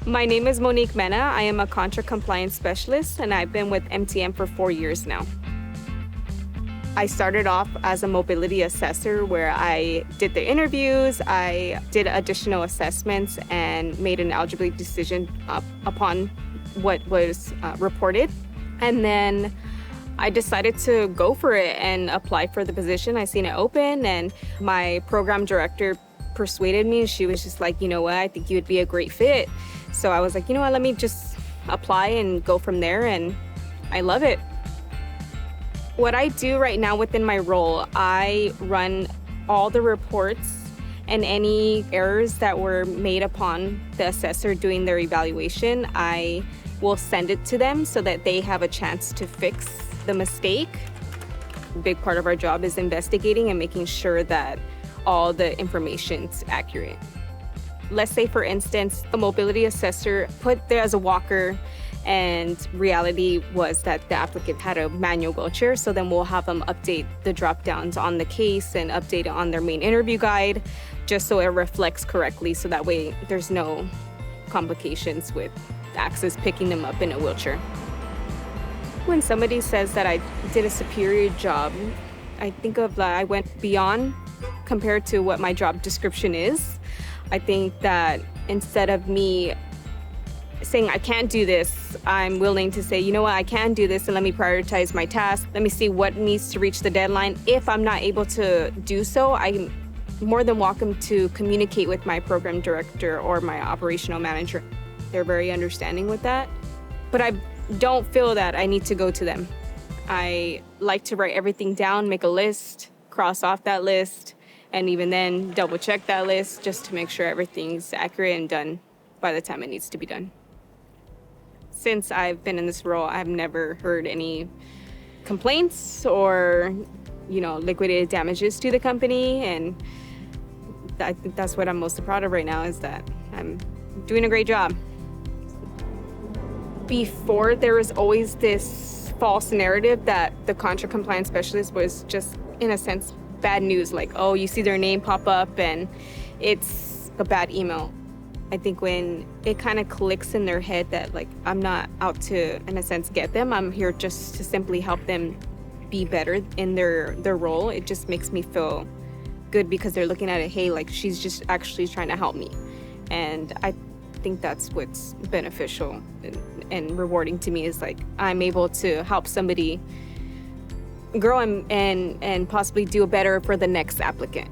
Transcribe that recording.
My name is Monique Mena. I am a contract compliance specialist, and I've been with MTM for 4 years now. I started off as a mobility assessor where I did the interviews, I did additional assessments, and made an eligibility decision upon what was reported. And then I decided to go for it and apply for the position. I seen it open, and my program director persuaded me. She was just like, you know what, I think you would be a great fit. So I was like, you know what, let me just apply and go from there, and I love it. What I do right now within my role, I run all the reports and any errors that were made upon the assessor doing their evaluation. I will send it to them so that they have a chance to fix the mistake. A big part of our job is investigating and making sure that all the information's accurate. Let's say, for instance, a mobility assessor put there as a walker, and reality was that the applicant had a manual wheelchair. So then we'll have them update the drop downs on the case and update it on their main interview guide, just so it reflects correctly. So that way there's no complications with access picking them up in a wheelchair. When somebody says that I did a superior job, I think of I went beyond compared to what my job description is. I think that instead of me saying I can't do this, I'm willing to say, you know what, I can do this, and let me prioritize my task. Let me see what needs to reach the deadline. If I'm not able to do so, I'm more than welcome to communicate with my program director or my operational manager. They're very understanding with that. But I don't feel that I need to go to them. I like to write everything down, make a list, cross off that list, and even then double check that list just to make sure everything's accurate and done by the time it needs to be done. Since I've been in this role, I've never heard any complaints or, liquidated damages to the company. And I think that's what I'm most proud of right now, is that I'm doing a great job. Before, there was always this false narrative that the contract compliance specialist was just, in a sense, bad news. Like, oh, you see their name pop up and it's a bad email. I think when it kind of clicks in their head that, like, I'm not out to, in a sense, get them. I'm here just to simply help them be better in their role. It just makes me feel good because they're looking at it, hey, like, she's just actually trying to help me. And I think that's what's beneficial and rewarding to me, is like I'm able to help somebody grow and possibly do better for the next applicant.